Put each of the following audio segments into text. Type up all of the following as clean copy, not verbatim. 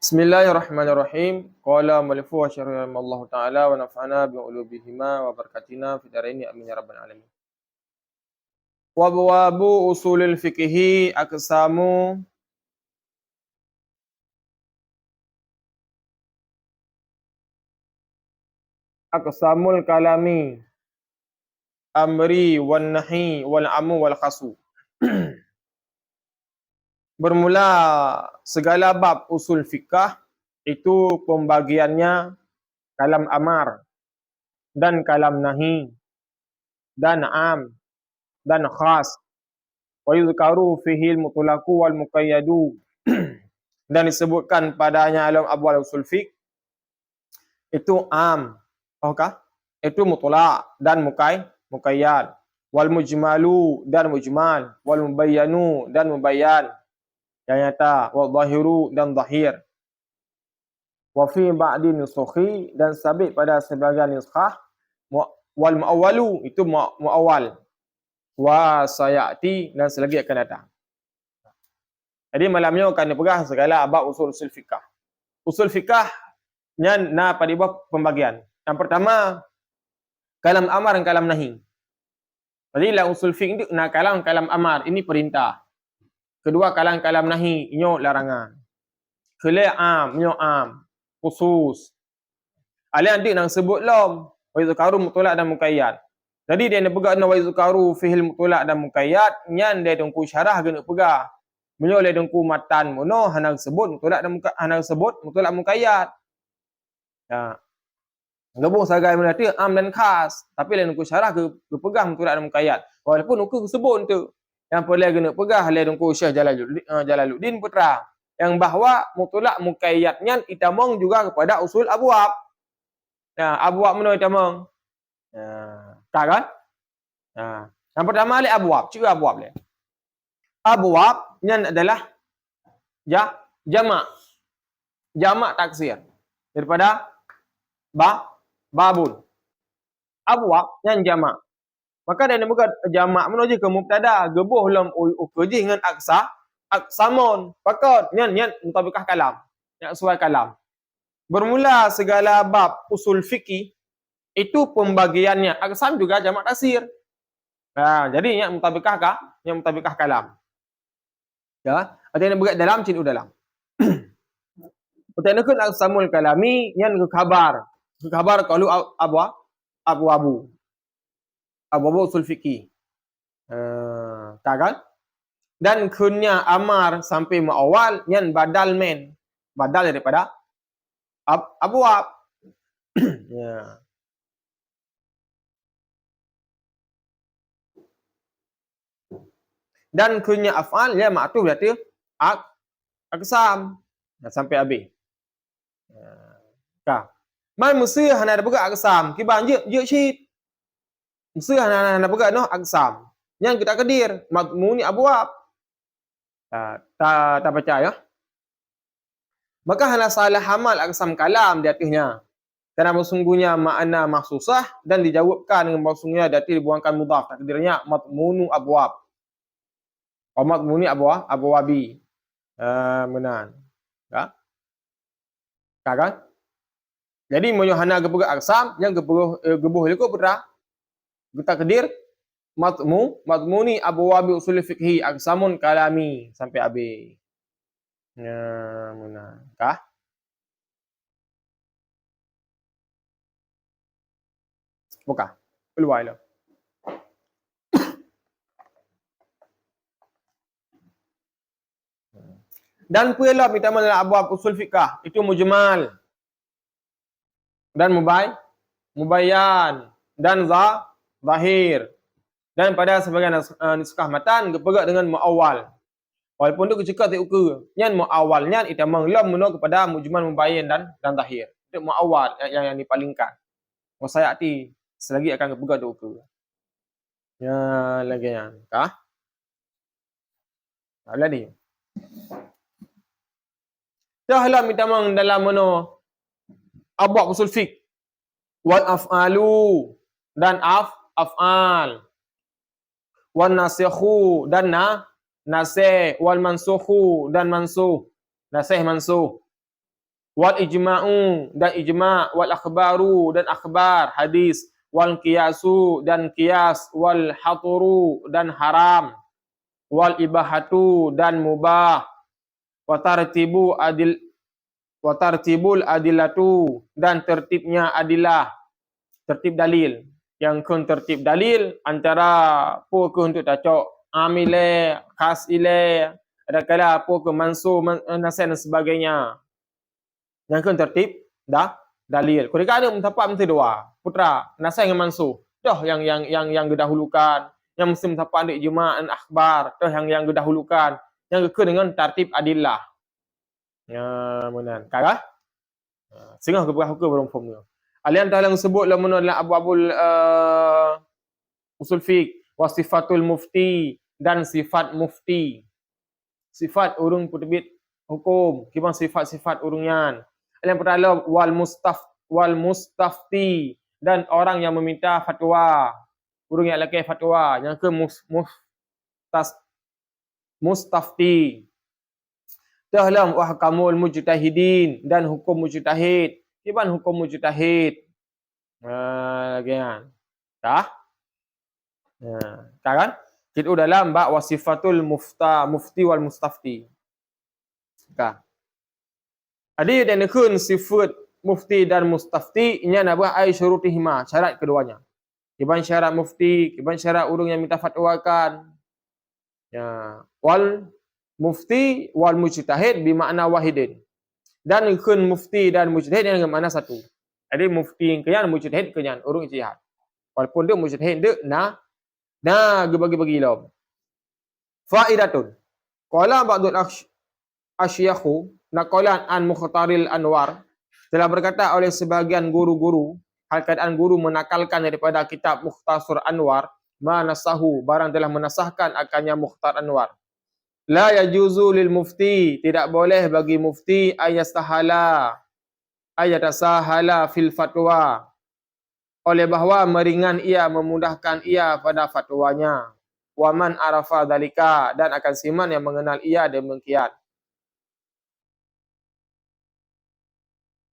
Bismillahirrahmanirrahim. Qala mu'allifu wa syarih Allah taala wa nafa'ana bi ulubihima wa barakatina fid dharain amin ya rabbal alamin. Wa abwabu usulil fiqhi aqsamul kalami amri wan nahi wal amu wal khasu. Bermula segala bab usul fikah itu pembagiannya kalam amar dan kalam nahi dan am dan khas. Wa yuzkaru fihi al-mutlaqu wal muqayyadu. Dan disebutkan padanya dalam abwal usul fiqh itu am, okah? Itu mutlaq dan muqayyad. Wal mujmalu dan mujmal, wal mubayyanu dan mubayyan. Yang nyata, wal zahiru dan zahir. Wa fi ba'di nusukhi dan sabit pada sebagian nuskah, wal muawwalu itu muawwal. Wa sayati dan selagi akan datang. Jadi malam ni akan dipegang segala bab usul fikah. Usul fikah nya pada bab pembagian. Yang pertama kalam amar dan kalam nahi. Jadi la usul fikih itu na kalam amar ini perintah. Kedua kalam nahi inyo larangan. Kele am inyo am khusus. Alian dik nang sebut lom wa yuzkaru mutlaq dan muqayyad. Jadi dia nak pegang wa yuzkaru fihil mutlaq dan muqayyad nyan dia dengku syarah gena pegang. Menyo le dengku matan mono hanang sebut mutlaq dan hanang sebut mutlaq muqayyad. Ya. Gabung sagai mana tu am dan khas, tapi le dengku syarah ke pegang mutlaq dan muqayyad. Walaupun aku sebut tu yang boleh gena pegang le dengku Syekh Jalaluddin Putra yang bahawa mutlaq muqayyad nyan itamong juga kepada usul abwab. Ya, abwab mana itamong? Ya, tak kan? Ya. Yang pertama le abwab, cerita abwab le. Abwab nyan adalah jamak taksir daripada babun. Abwab nyan jamak. Maka dia nak buat jamak menuju ke mubtada, gebuh lam uji dengan aksamun. Pakot nyan mutabikah kalam. Yang sesuai kalam. Bermula segala bab usul fikih itu pembagiannya aksam juga jamak taksir. Ha, jadi yang mutabikah kah? Yang mutabikah kalam. Ya, ada yang berat dalam cin dalam. Pertanyaan kun aksamul kalami yang ke khabar kalau abu usul fikih. Tak kan? Dan kunnya amar sampai muawal yang badal daripada abwab. Ya. Dan kunnya af'al ya ma'tuf berarti aksam sampai habis. Kah. Mai mesti hana ada buka aksam, kiban je syit. Mesti hana buka noh aksam. Yang kita kedir mazmuni abwab. Tak percaya. Maka hana salah hamal aksam kalam di atasnya. Karena sesungguhnya makna mahsusah dan dijawabkan dengan sesungguhnya dati dibuangkan mudhaf. Takdirnya mazmunu abwab. Amat muni abwabi. Menan. Ya. Kan? Jadi menyohana gebuh aksam yang gebuh liko putra. Kita kedir mazmuni abwabi usul fikhi aksamun kalami sampai habis. Ya, menan. Kah? Buka. Keluar lah. Dan pula kita dalam abwab usul fiqh itu mujmal dan mubayyan dan zahir. Dan pada sebagian nuskah matan berpegang dengan muawwal. Walaupun tu kecekak tak ukur. Yang muawwal nyan itu menglam menuju kepada mujmal, mubayyan dan zahir. Itu muawwal yang dipalingkan. Wasayati selagi akan berpegang tak ukur. Ya lagi yang kah? Ada ni. Dahlah minta mang dalam mana abwab usul fiqh wal af'alu dan af'al wan nasikhu dan nasih wal mansukhu dan mansuh nasih mansuh wal ijma'u dan ijma', wal akhbaru dan akhbar hadis, wal qiyasu dan qiyas, wal haturu dan haram, wal ibahatu dan mubah, wa tartibul adilatu dan tertibnya adilah, tertib dalil. Yang kun tertib dalil antara po ke untuk tacok amile khas ile ada kala po ke mansu nasen dan sebagainya. Yang kun tertib dah dalil. Kau dekat ada mentapak mesti dua. Putra nasen dengan mansu. Dah yang didahulukan. Yang mesti mentapak ada ijma' dan akhbar. Dah yang didahulukan. Yang ke dengan tertib adillah. Ya, menan. Kagak? Sehingga ke berapa ni. Alian dalam sebut lah menurut abul usul fiqh wasifatul mufti dan sifat mufti. Sifat urung penerbit hukum, kibang sifat-sifat urungan. Yang pertama wal mustafti dan orang yang meminta fatwa. Urung yang laki fatwa, yang ke mustafti. Tahlam wahkamul mujtahidin dan hukum mujtahid. Iban hukum mujtahid. Lagi kan? Dah? Kan? Kita dalam bab wasifatul mufti wal mustafti. Kan? Ada dan kun sifat mufti dan mustafti ini apa ai syurutihima, syarat keduanya. Iban syarat mufti, iban syarat urung yang minta fatwakan. Ya, wal mufti wal mujtahid bermakna wahidin. Dan kun mufti dan mujtahid dengan makna satu. Jadi mufti yang kenyan, mujtahid kenyan, urung ijtihad. Walaupun dia mujtahid dia bagi-bagi ilmu. Faidatun. Qala ba'dul asyakhu naqalan an Mukhtaril Anwar, telah berkata oleh sebahagian guru-guru, hal keadaan guru menakalkan daripada kitab Mukhtasar Anwar, manasahu barang telah menasahkan akannya Mukhtar Anwar. La yajuzu lil mufti, tidak boleh bagi mufti ayatasahala fil fatwa, oleh bahawa meringan ia, memudahkan ia pada fatwanya. Wa man arafa dalika, dan akan siman yang mengenal ia demikian.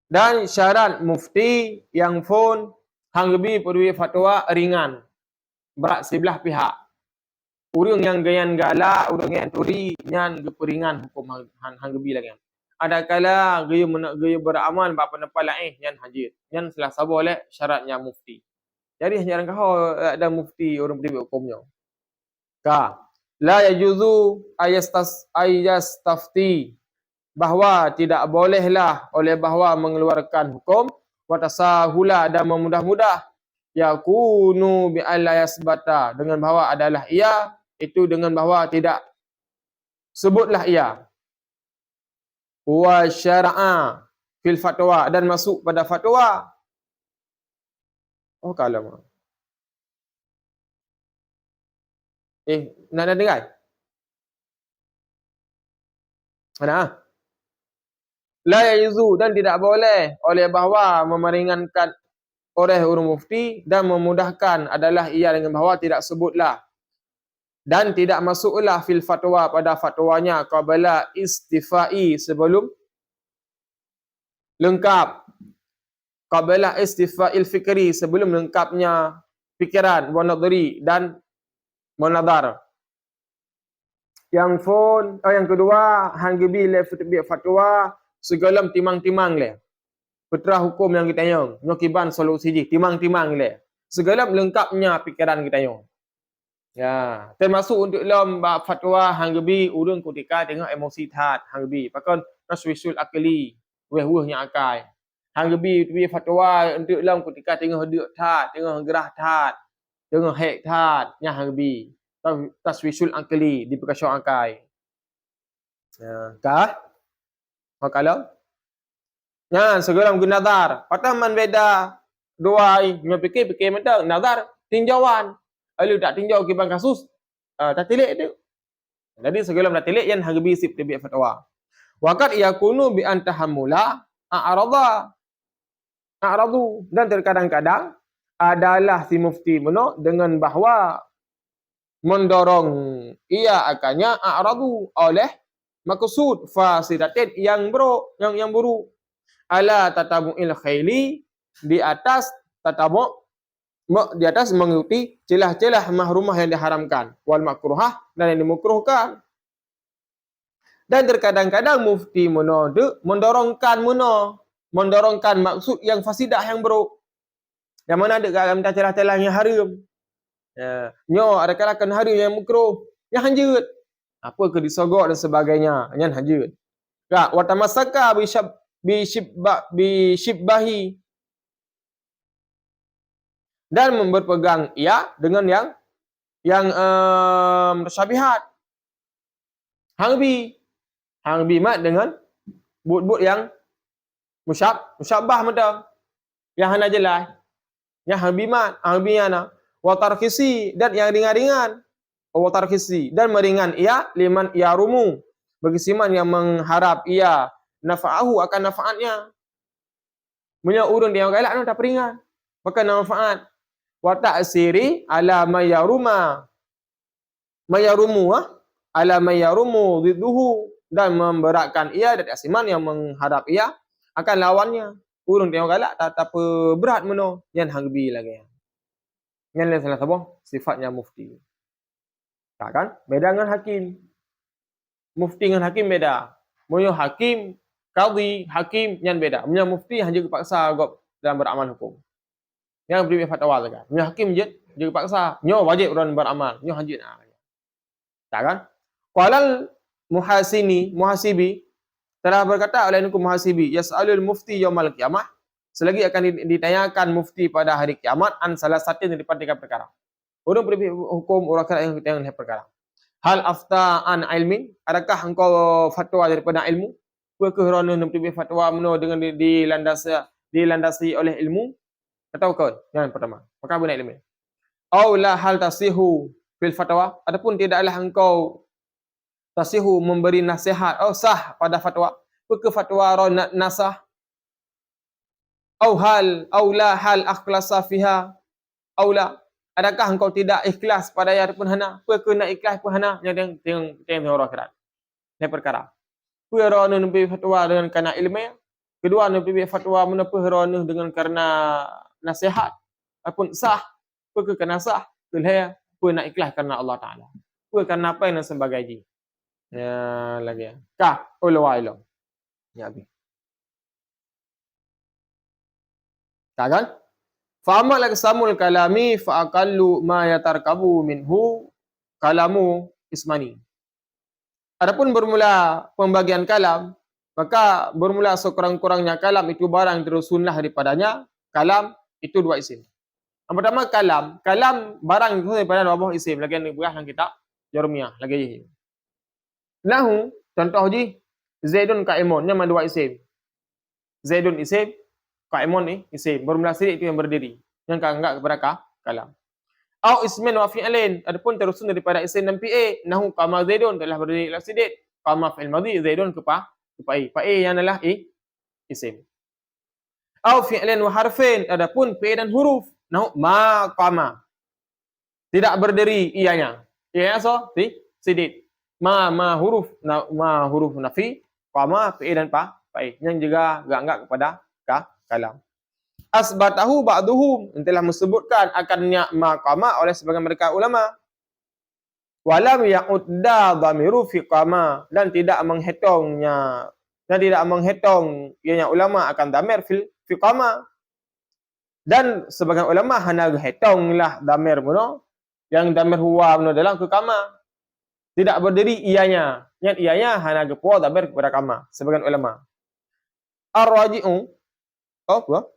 Dan syarat mufti yang pun hangbi perlu fatwa ringan, berat sebelah pihak. Urang yang gayan galak, urang yang turi, nyan geperingan hukum hangbi lagi. Ada kala gaya beramal bapa nepal lain nyan hajir. Nyan salah sabo oleh syaratnya mufti. Jadi jarang kau ada mufti orang beri hukumnya. Ka la yajuzu ayastafti, bahawa tidak bolehlah oleh bahawa mengeluarkan hukum wa tasahula dan memudah-mudah yakunu bi alla yasbata, dengan bahawa adalah ia itu dengan bahawa tidak sebutlah ia wa syara'a fil fatwa, dan masuk pada fatwa. Oh kalau nak dengar? Mana? La yajuzu, dan tidak boleh oleh bahawa memeringankan oleh urung mufti dan memudahkan adalah ia dengan bahawa tidak sebutlah dan tidak masuklah fil fatwa pada fatwanya qabla istifai, sebelum lengkap, qabla istifail fikri, sebelum lengkapnya fikiran, wa nadhari dan munadhar. Yang kedua hanggebi le fatwa segalam timang-timang le. Petra hukum yang kita yang nyokiban solusi ji timang-timang le. Segalam lengkapnya fikiran kita yang. Ya, termasuk untuk dalam fatwa hanggebi urang ketika tengok emosi that hanggebi. Pakan taswisul akli, weh-wehnya akal. Hanggebi tu fatwa untuk dalam ketika tengok duk that, tengok gerah that, tengok hek that, nya hanggebi. Taswisul akli, diperkasau akal. Ya, kah? Kalau nya segalam guna nazar, pataman beda dua nya fikir mentang nazar tinjauan. Lalu tak tinjau kibang kasus, tak tilik tu. Jadi segalam tak tilik yang hanggebi sip tabiat fatwa. Waqad yakunu bi antahammula a'radu, dan terkadang-kadang adalah si mufti menok dengan bahawa mendorong ia akannya a'radu oleh maksud fasidatin yang buruk. Ala tatabu'il khaili, di atas tatabu' di atas mengikuti celah-celah mahrumah yang diharamkan, wal makruhah, dan yang dimukruhkan. Dan terkadang-kadang mufti mendorongkan maksud yang fasidah yang buruk. Yang mana ada dalam celah-celah yang haram. Ya, nyo ada kalahkan haram yang makruh, yang hanjut. Apa ke disogok dan sebagainya, yang hanjut. Ka wa tamassaka bi shibbahi, dan berpegang ia dengan yang mutasyabihat. Hang bi mat dengan but yang musyabah mata. Yang hana jelas. Yang hang bi mat, hang bi ana. Wa tarkisi, dan yang ringan-ringan. Wa tarkisi, dan meringan ia liman yarumu, bagi siman yang mengharap ia nafa'ahu, akan nafaatnya. Punya urun dia galak tak peringan. Maka manfaat. Wa ta'siri ala mayarumu ala mayarumu didduhu, dan memberatkan ia dari asiman yang menghadap ia akan lawannya. Urung tengok galak tak apa berat meno yang hangbi lagi. Yang lain salah sabah sifatnya mufti. Tak kan? Beda dengan hakim. Mufti dengan hakim beda. Munyo hakim, qadhi, hakim yang beda. Munyo mufti hanya paksa gop dalam beramal hukum. Yang beri fatwa saja. Munyo hakim je juga paksa. Nyo wajib orang beramal. Nyo hanya tak kan? Qalal muhasibi telah berkata oleh hukum muhasibi, yas'alul mufti yaumal qiyamah, selagi akan ditanyakan mufti pada hari kiamat an salah satu daripada tiga perkara. Orang beri hukum orang yang perkara. Hal afta an ilmin, adakah engkau fatwa daripada ilmu? Kerana memberi fatwa meno dengan dilandasi oleh ilmu? Atau kau? Yang pertama. Maka benar ilmu. Aw la hal tasihu fil fatwa, ataupun tidaklah engkau tasihu memberi nasihat sah pada fatwa. Ke fatwa nasah. Aw la hal akhlasa fiha, aw la, adakah engkau tidak ikhlas pada ya pun hana? Apa kena ikhlas pun hana? Yang orang akhirat. Ini perkara. Perona memberi fatwa dengan kerana ilmu. Kedua memberi fatwa menapa herona dengan kerana nasihat. Apun sah. Apa kena sah? Kelaya. Apa nak ikhlas kerana Allah Taala. Apa kerana apa yang sebagainya. Ya lagi. Kah ulwa ilmu. Ya habis. Tak kan? Fa amal aksamul kalami fa aqallu ma yatarkabu minhu kalamu ismani. Adapun bermula pembagian kalam, maka bermula sekurang-kurangnya kalam itu barang terusunlah daripadanya. Kalam itu dua isim. Yang pertama kalam barang itu daripada dua isim. Lagi yang dibahas dalam kitab Jarumiyah lagi. Lahu contoh ji Zaidun qa'imun, yang dua isim. Zaidun isim, qa'imun ni isim. Bermula sidik itu yang berdiri. Yang enggak kepada kalam. Au ismin wa fi'lin, adapun terusun daripada isim dan fi'il. Nahu qama Zaidun, telah berdiri ila sidik. Qama fi'il madhi, Zaidun ke fa'i. Fa'i yang adalah isim. Au fi'lin wa harfin, adapun fi'il dan huruf. Nahu ma qama, tidak berdiri ianya. Ianya so sidik. Ma huruf nafi, qama fi'il dan fa'i. Yang juga enggak kepada kalam. Asbatahu ba'duhum, telah menyebutkan akannya maqama oleh sebagian mereka ulama. Walam ya'udda dhamiru fi qama, dan tidak menghitung ianya ulama akan dhamir fi qama. Dan sebagian ulama hanya hitunglah dhamir mono yang dhamir huwa mono dalam ke qama. Tidak berdiri ianya. Yang ianya hanya gepo dhamir kepada qama. Sebagian ulama. Ar-raji'u apa?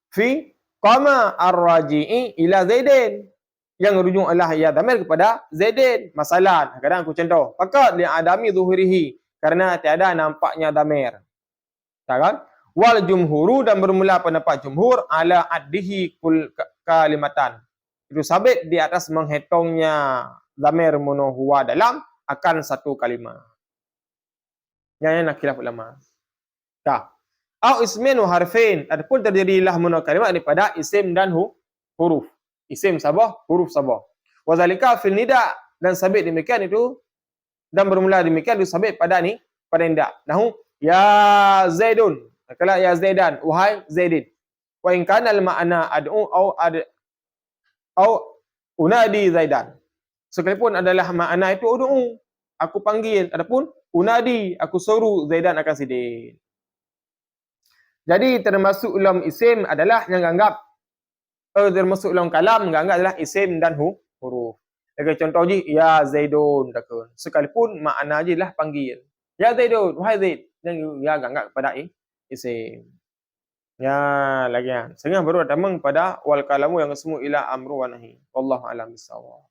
Fi qama ar-raji'i ila Zaidin, yang rujuk adalah ya dhamir kepada Zaidin. Masalah, kadang aku contoh, faqad li adami zuhurihi, karena tiada nampaknya dhamir. Tak kan? Wal jumhuru, dan bermula pendapat jumhur ala addihi kul kalimatan. Itu sabit di atas menghitungnya dhamir mono huwa dalam akan satu kalimat. Yang nak khilaf ulama. Tak. Au ismin wa harfin, adapun terdirilah mono kalimat daripada isim dan huruf. Isim sabah, huruf sabah. Wa zalika fil nida, dan sabit demikian itu, dan bermula demikian itu sabit pada nida. Nahu ya Zaidun. Kalau ya Zaidan, wahai Zaidin. Wa in kana al ma'na ad'u au unadi Zaidan. Sekalipun adalah makna itu ud'u, aku panggil, adapun unadi, aku suruh Zaidan akan sidin. Jadi termasuk ulam isim adalah yang anggap termasuk ulam kalam yang anggap adalah isim dan huruf. Jadi contoh je ya Zaidun takun. Sekalipun makna je lah panggil. Ya Zaidun, wahai Zaid. Yang ya anggap pada isim. Ya lagi ya. Sehingga baru ada pada wal kalamu yang semua ila amru wa nahi. Wallahu a'lam bissawab.